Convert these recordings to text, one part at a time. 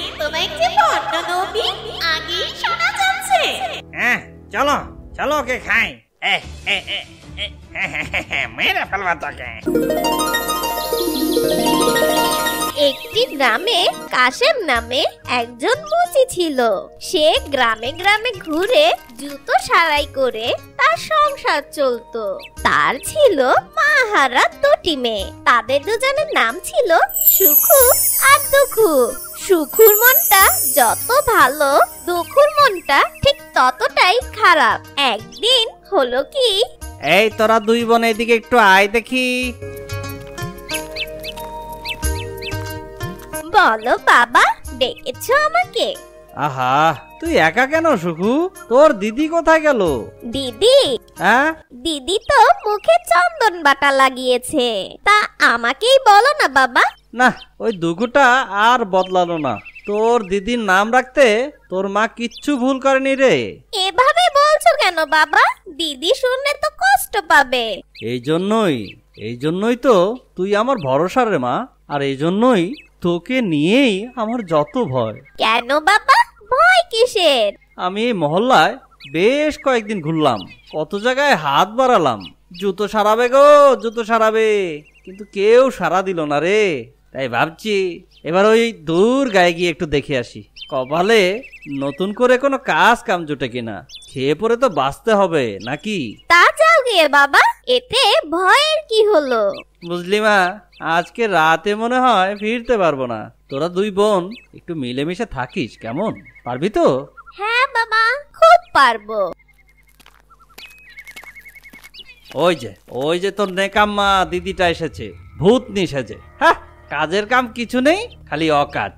এ তো দেখছি বড্ড নবী, আগেই শোনা যাচ্ছে। হ্যাঁ, চলো চলো ওকে খাই। মেরে ফেলবা তোকে। একটি গ্রামে কাশেম নামে একজন মুচি ছিল। সে গ্রামে গ্রামে ঘুরে জুতো সারাই করে তার সংসার চলতো। তার ছিল মাহারা দুটি মেয়ে। তাদের দুজনের নাম ছিল সুখু আর দুখু। সুখুর মনটা যত ভালো, দুখুর মনটা ঠিক ততটাই খারাপ। একদিন হলো কি, এই তোরা দুই বোন এদিকে একটু আয় দেখি। বলো বাবা, ডেকেছো আমাকে? আহা, তুই একা কেন সুখু? তোর দিদি কোথায় গেল? দিদি? হ্যাঁ, দিদি তো মুখে চন্দন বাটা লাগিয়েছে। তা আমাকেই বলো না বাবা। না, ওই দুগুটা আর বদলালো না। তোর দিদির নাম রাখতে তোর মা কিচ্ছু ভুল করেনি রে। এভাবে বলছো কেন বাবা? দিদি শুনলে তো কষ্ট পাবে। এই জন্যই তো তুই আমার ভরসা রে মা। আর এই জন্যই তোকে নিয়েই আমার যত ভয়। কেন বাবা, ভয় কিসের? আমি এই মহল্লায় বেশ কয়েকদিন ঘুরলাম, কত জায়গায় হাত বাড়ালাম, জুতো সারাবে গো জুতো সারাবে, কিন্তু কেউ সারা দিল না রে। তাই ভাবছি এবার ওই দূর গায়ে গিয়ে একটু দেখে আসি, কপালে নতুন করে কোনো কাজ কাম জুটে কিনা। খেয়ে পরে তো বাঁচতে হবে নাকি? তা যাও গিয়ে বাবা, এতে ভয়ের কি হলো? বুঝলি মা, আজকে রাতে মনে হয় ফিরতে পারবো না। তোরা দুই বোন একটু মিলেমিশে থাকিস, কেমন? পারবি তো? হ্যাঁ বাবা, খুব পারবো। ওই যে তোর নেকাম্মা দিদিটা এসেছে, ভূতনি সেজে। হ্যাঁ, কাজের কাম কিছু নেই, খালি অকাজ।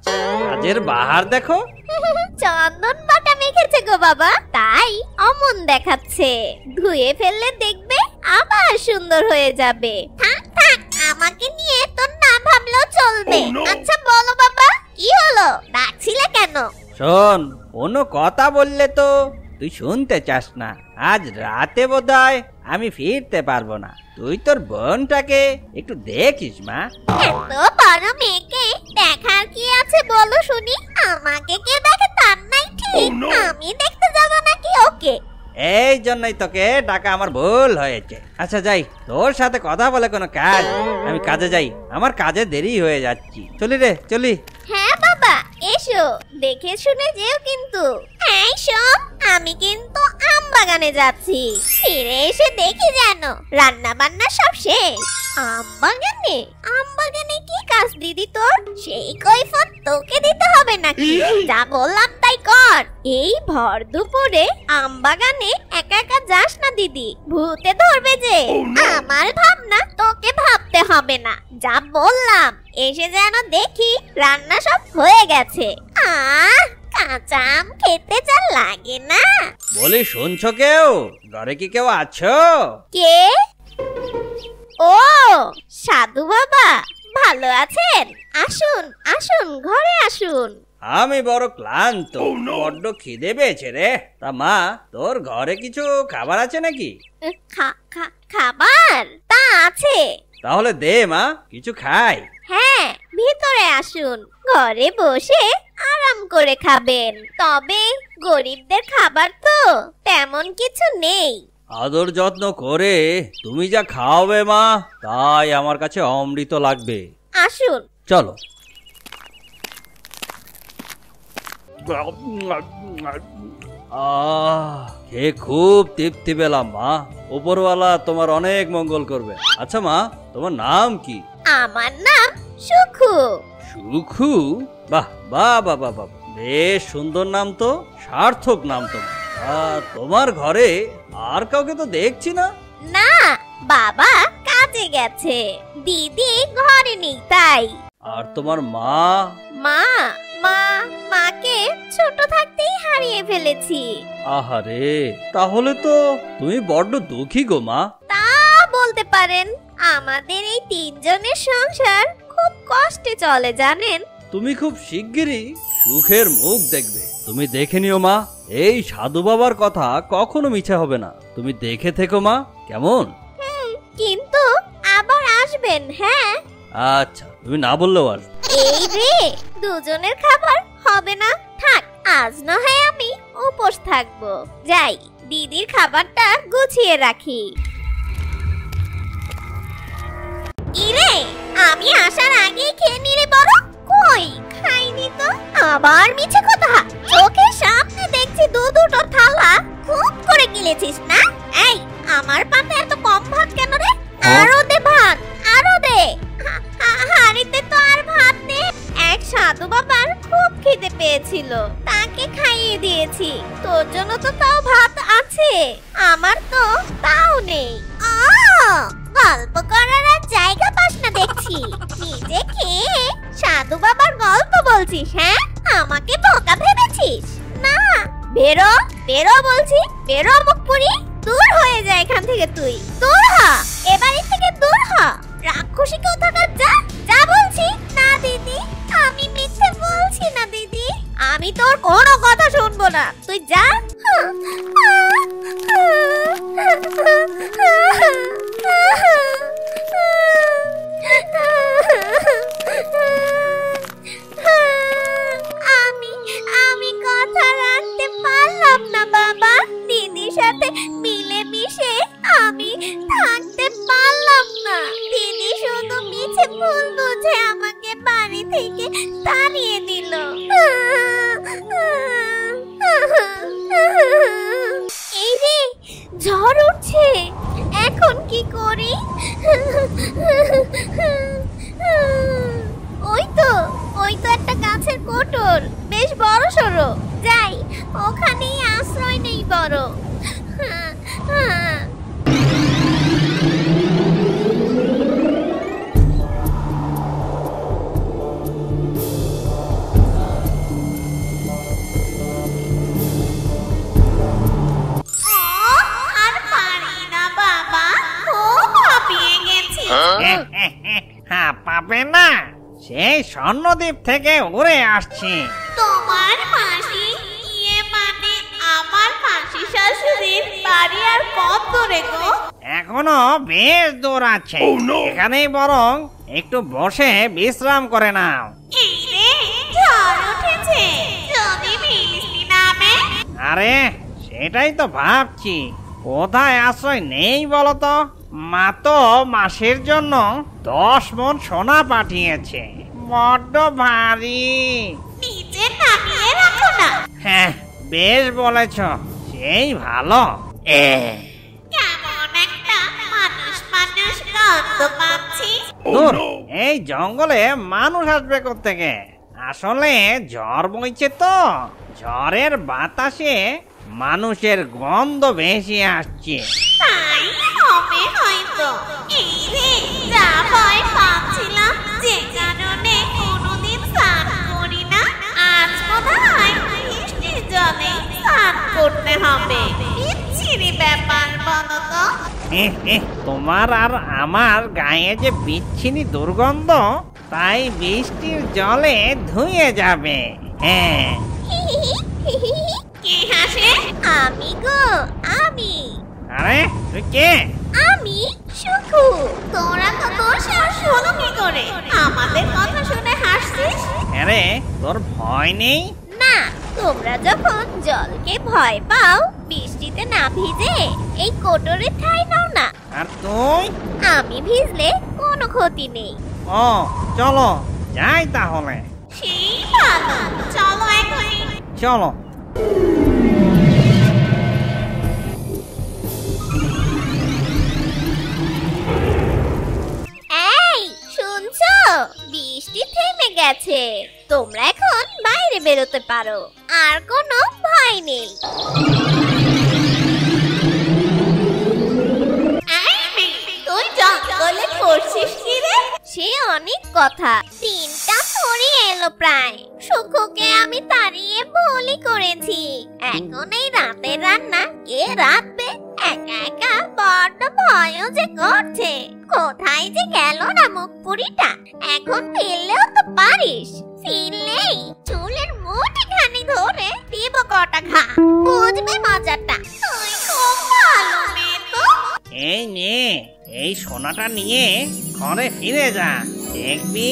কাজের বাহার দেখো। চন্দন বাটা মেখেছে গো বাবা, তাই অমন দেখাচ্ছে। ধুয়ে ফেললে দেখবে আবার সুন্দর হয়ে যাবে। থাক থাক, আমাকে নিয়ে তোর না ভাবলেও চলবে। আচ্ছা বলো বাবা, কি হলো? ডাকছিলে কেন? শোন, কোনো কথা বললে তো তুই শুনতে চাস না। আজ রাতে বোধহয় আমি ফিরতে পারবো না। তুই তোর বোনটাকে একটু দেখিস মা। এত বড় মেয়েকে দেখার কি আছে বলো শুনি? আমাকে কে দেখে তার নাই ঠিক। আমি দেখতে যাব নাকি ওকে? এই জন্যই তোকে ডাকা আমার ভুল হয়েছে। আচ্ছা যাই, তোর সাথে কথা বলে কোনো কাজ? আমি কাজে যাই, আমার কাজে দেরি হয়ে যাচ্ছি। চলি রে, চলি। হ্যাঁ বাবা, এসো, দেখে শুনে যেও কিন্তু। এই শোন, আমি কিন্তু আম বাগানে যাচ্ছি। ফিরে এসে দেখি যেন রান্না বান্না সব শেষ। আম বাগানে কি কাজ দিদি তোর? সেই কৈফত তোকে দিতে হবে নাকি? যা বললাম তাই কর। এই ভর দুপুরে আম বাগানে একা একা যাস না দিদি, ভূতে ধরবে যে। আমার ভাবনা তোকে ভাবতে হবে না, যা বললাম। এসে যেন দেখি রান্না সব হয়ে গেছে। কাঁচা আম খেতে যা লাগে না। বলি, শুনছো কেউ? ঘরে কি কেউ আছো? কে? ও সাধু বাবা, ভালো আছেন? আসুন আসুন, ঘরে আসুন। আমি বড় ক্লান্ত, বড্ড খিদে পেয়েছে রে। তা মা, তোর ঘরে কিছু খাবার আছে নাকি? খাবার তা আছে। তাহলে দে মা, কিছু খাই। হ্যাঁ, ভিতরে আসুন, ঘরে বসে আরাম করে খাবেন। তবে গরিবদের খাবার তো তেমন কিছু নেই। আদর যত্ন করে তুমি যা খাওয়াবে মা, তাই আমার কাছে অমৃত লাগবে। আসুন। চলো। খেয়ে খুব তৃপ্তি পেলাম মা। উপরওয়ালা তোমার অনেক মঙ্গল করবে। আচ্ছা মা, তোমার নাম কি? আমার নাম সুখু। সুখু? বাহ বাহ বাহ বাহ বাহ, বেশ সুন্দর নাম তো, সার্থক নাম তো। তোমার ঘরে আর কাউকে তো দেখছি না। না, বাবা কাজে গেছে, দিদি ঘরে নেই তাই। আর তোমার মা? মাকে ছোট থাকতেই হারিয়ে ফেলেছি। আহারে, তাহলে তো তুমি বড্ড দুঃখী গো মা। তা বলতে পারেন, আমাদের এই তিনজনের সংসার খুব কষ্টে চলে জানেন। তুমি খুব শিগগিরই সুখের মুখ দেখবে। তুমি দেখে নিও মা, এই সাধু বাবার কথা কখনো মিছে হবে না। তুমি দেখে থেকো মা, কেমন? কিন্তু আবার আসবেন। হ্যাঁ আচ্ছা, তুমি না বললেও আসবে। এই রে, দুজনের খাবার হবে না, থাক, আজ না হয় আমি উপোস থাকবো। যাই, দিদির খাবারটা গুছিয়ে রাখি। ইরে, আমি আসার আগেই খেয়ে নিলে বড়, কই খাইনি তো। আবার মিছে কথা, চোখের সামনে দেখছি দুটো থালা, খুব করে গিলেছিস না? এই, আমার পাতে এত কম ভাত কেন রে? আরো দে ভাত, আরো দে। হাড়িতে তো আর ভাত নেই। এক সাধু বাবার খুব খিদে পেয়েছিল, তাকে খাইয়ে দিয়েছি। তোর জন্য তো তাও ভাত আছে, আমার তো তাও নেই। গল্প করার আর জায়গা পাস না দেখছি, নিজে খেয়ে সাধু বাবার গল্প বলছিস। হ্যাঁ, আমাকে বোকা ভেবেছিস? না, বেরো বেরো বলছি, বেরো মুখপুরি, দূর হয়ে যা এখান থেকে। তুই দূর হ, এবাড়ি থেকে দূর হ, রাক্ষসী কোথাকার, যা যা বলছি। না দিদি, আমি মিথ্যে বলছি না দিদি, আমি তোর কোনো কথা শুনবো না, তুই যা। আমি কথা রাখতে পারলাম না বাবা, দিদির সাথে মিলেমিশে আমি থাকতে পারলাম না। দিদি শুধু মিছে ভুল বুঝে আমাকে বাড়ি থেকে তাড়িয়ে দিল। এই রে, ঝড় উঠছে, এখন কি করি? ওই তো একটা গাছের কোটর, বেশ বড় সড়ো, যাই, ওখানেই আশ্রয় নেই বড়। আর পারি না বাবা, খুব হাঁপিয়ে গেছি। পাবে না, সেই স্বর্ণদ্বীপ থেকে উড়ে আসছি। তোমার মাসি, মানে আমার মাসি শাশুড়ির বাড়ি আর কত দূরে গো? এখনো বেশ দূর আছে, এখানেই বরং একটু বসে বিশ্রাম করে নাও। এই রে, ঝড় উঠেছে, যদি বৃষ্টি নামে? আরে সেটাই তো ভাবছি, কোথায় আশ্রয় নেই বলতো? মা তো মাসির জন্য 10 মণ সোনা পাঠিয়েছে, বড্ড ভারী। নিচে নামিয়ে রাখো না। হ্যাঁ, বেশ বলেছ, সেই ভালো। কেমন একটা মানুষ মানুষ গন্ধ পাচ্ছি। দূর, এই জঙ্গলে মানুষ আসবে কোত্থেকে? আসলে ঝড় বইছে তো, ঝড়ের বাতাসে মানুষের গন্ধ ভেসে আসছে। তাই হবে হয়তো। এই রে, যা ভয় পাচ্ছিলাম, যে কারণে কোনোদিন স্নান করি না, আজ মনে হয় বৃষ্টির জলে স্নান করতে হবে। বিচ্ছিরি ব্যাপার বলো তো। তোমার আর আমার গায়ে যে বিচ্ছিরি দুর্গন্ধ, তাই বৃষ্টির জলে ধুয়ে যাবে। হ্যাঁ, কে হাসে? আমি গো, আমি। আরে তুই কে? আমি সুখু। তোরা তো তোর সাহস হলো কি করে আমাদের কথা শুনে হাসছিস? আরে তোর ভয় নেই? না, তোমরা যখন জলকে ভয় পাও, বৃষ্টিতে না ভিজে এই কোটরে ঠাই নাও না। আর তুই? আমি ভিজলে কোনো ক্ষতি নেই। ও, চলো যাই তাহলে। সেই ভালো, চলো এখনই। চলো। এই, শুনছো? বৃষ্টি থেমে গেছে, তোমরা এখন বাইরে বেরোতে পারো, আর কোনো ভয় নেই। এই মেয়ে, তুই জঙ্গলে করছিস কি রে? সে অনেক কথা, 3টা পরি এলো প্রায়। সুখুকে আমি তাড়িয়ে বলি করেছি, এখন এই রাতের রান্না কে রাঁধবে? একা একা বড্ড ভয়ও যে করছে। কোথায় যে গেল না মুখপুরিটা? এখন ফিরলেও তো পারিস, ফিরলেই চুলের মুঠিখানি ধরে দিব কটা খা, বুঝবি মজাটা। তুই খুব ভালো মেয়ে তো। এই নে, এই সোনাটা নিয়ে ঘরে ফিরে যা, দেখবি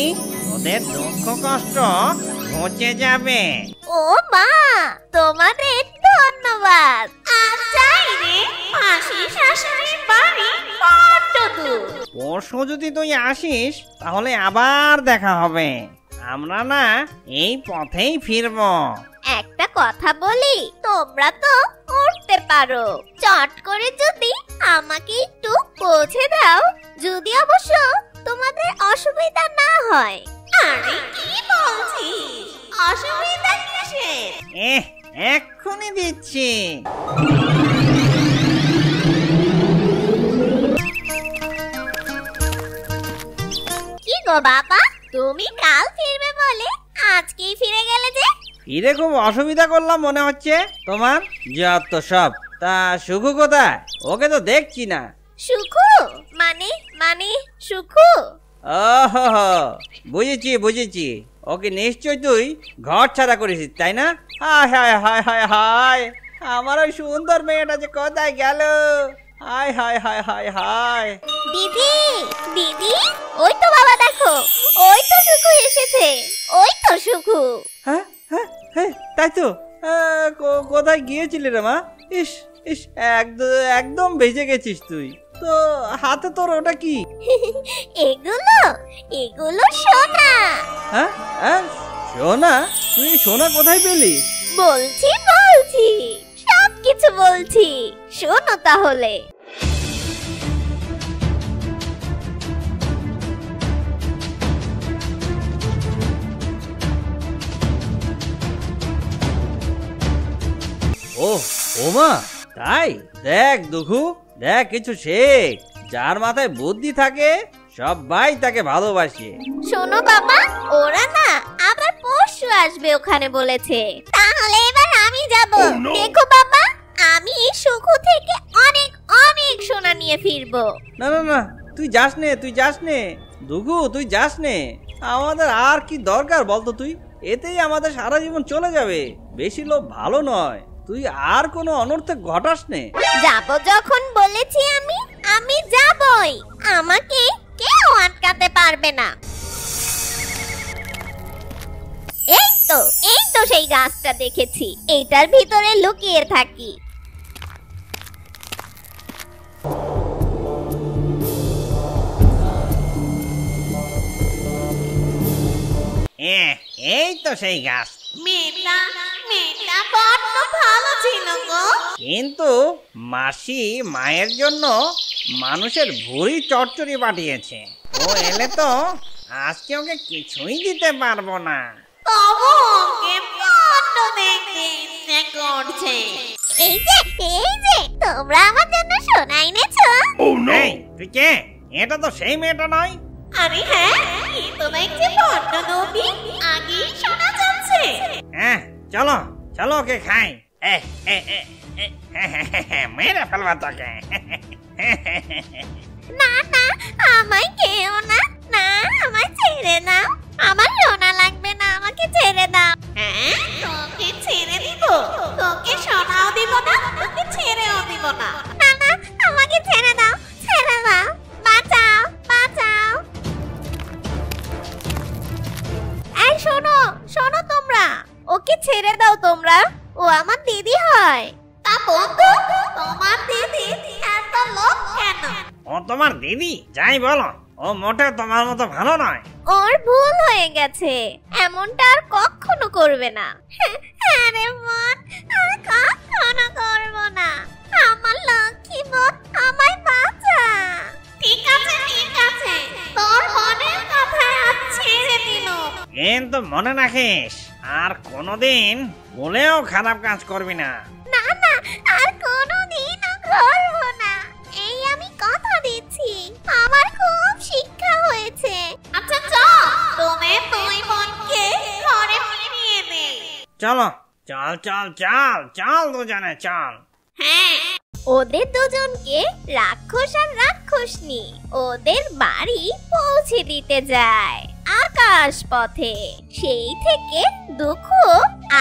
ওদের দুঃখ কষ্ট ঘুচে যাবে। ও মা, তোমাদের ধন্যবাদ। আর যাই রে, মাসি শাশুড়ির বাড়ি বড্ড দূর। পরশু যদি তুই আসিস তাহলে আবার দেখা হবে। আমরা না এই পথেই ফিরবো। একটা কথা বলি, তোমরা তো উঠতে পারো, চট করে যদি আমাকে একটু পৌঁছে দাও, যদি অবশ্য তোমাদের অসুবিধা না হয়। আরে কি বলছিস, অসুবিধা কিসের? এক্ষুনি দিচ্ছি। কি গো বাবা, তুমি কাল ফিরবে বলে আজকেই ফিরে গেলে যে? ফিরে খুব অসুবিধা করলাম মনে হচ্ছে তোমার। যত সব। তা সুখু কোথায়? ওকে তো দেখছি না। সুখু মানে মানে সুখু? ওহো, বুঝেছি বুঝেছি। ওকে নিশ্চয় তুই ঘর ছাড়া করেছিস, তাই না? হায় হায় হায় হায় হায়, আমার ওই সুন্দর মেয়েটা যে কোথায় গেল? হায় হায় হায় হায় হায়। দিদি, দিদি, ওই তো বাবা, দেখো ওই তো সুখু এসেছে, ওই তো সুখু। হ্যাঁ হ্যাঁ হ্যাঁ, তাই তো। কোথায় গিয়েছিলি রে মা? ইস ইস, একদম বেঁচে গেছিস তুই তো। হাতে তোর ওটা কি? এগুলো এগুলো সোনা। হ্যাঁ হ্যাঁ, সোনা? তুই সোনা কোথায় পেলি? বলছি বলছি, সব কিছু বলছি, শোনো তাহলে। ও ওমা, তাই? দেখ দুখু, দেখ কিছু শেখ। যার মাথায় বুদ্ধি থাকে সবাই তাকে ভালোবাসে। শোনো বাবা, ওরা না আবার পরশু আসবে ওখানে বলেছে। তাহলে এবার আমি যাব। দেখো বাবা, আমি সুখু থেকে অনেক অনেক সোনা নিয়ে ফিরবো। না না না, তুই যাস নে, তুই যাস নে দুখু, তুই যাস নে। আমাদের আর কি দরকার বলতো? তুই এতেই আমাদের সারা জীবন চলে যাবে। বেশি লোভ ভালো নয়। তুই আর কোনো অনর্থক ঘটাস নে। যাব যখন বলেছি আমি, আমি যাবই। আমাকে কেউ আটকাতে পারবে না। এই তো সেই গাছটা দেখেছি, এইটার ভিতরে লুকিয়ে থাকি। এই তো সেই গাছ। মেয়েটা বড্ড ভালো ছিল গো। কিন্তু মাসি মায়ের জন্য মানুষের ভুঁড়ি চচ্চড়ি পাঠিয়েছে। ও এলে তো আজকে ওকে কিছুই দিতে পারবো না। তবু ওকে বড্ড দেখতে ইচ্ছে করছে। এই যে তোমরা আমার জন্য সোনা এনেছো। এই, তুই কে? এটা তো সেই মেয়েটা নয়। আরে হ্যাঁ, এই তো দেখছি বড্ড নবী, আগেই শোনা যাচ্ছে। হ্যাঁ, চলো চলো ওকে খাই। মেরে ফেলবা তোকে। না না, আমায় খেও না, না আমায় ছেড়ে দাও। আমার সোনা লাগবে না, আমাকে ছেড়ে দাও। হ্যাঁ, তোকে ছেড়ে দিব? তোকে সোনাও দিব না, তোকে ছেড়েও দিব না। না না, আমাকে ছেড়ে দাও, ছেড়ে দাও, বাঁচাও বাঁচাও। এই শোনো শোনো, তোমরা ওকে ছেড়ে দাও। তোমরা, ও আমার দিদি হয়। তা বন্ধু, তোমার দিদি এত লোক কেন? ও তোমার দিদি? যাই বলো, ও মোটেও তোমার মতো ভালো নয়। ওর ভুল হয়ে গেছে, এমনটা আর কখনো করবে না। আরে বোন, আর কখনো করব না। আমার লক্ষ্মী বোন, আমায় বাঁচা। ঠিক আছে, তোর মনের কথা আজ ছেড়ে দিল। কিন্তু মনে রাখিস, আর কোনোদিন বলেও খারাপ কাজ করবি না। না না, আর কোনোদিনও করব না, এই আমি কথা দিচ্ছি। আমার খুব শিক্ষা হয়েছে। আচ্ছা চল, তুমি দুই বোনকে ঘরে ফিরিয়ে দে। চলো, চল চল চল চল, দুজনে চল। হ্যাঁ, ওদের দুজনকে রাক্ষস আর রাক্ষসনী ওদের বাড়ি পৌঁছে দিতে যায় আকাশ পথে। সেই থেকে দুঃখ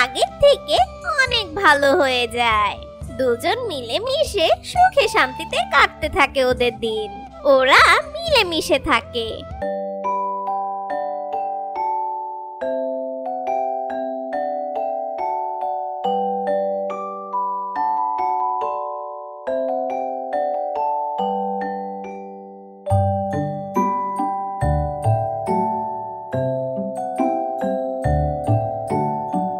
আগের থেকে অনেক ভালো হয়ে যায়। দুজন মিলেমিশে সুখে শান্তিতে কাটতে থাকে ওদের দিন। ওরা মিলেমিশে থাকে।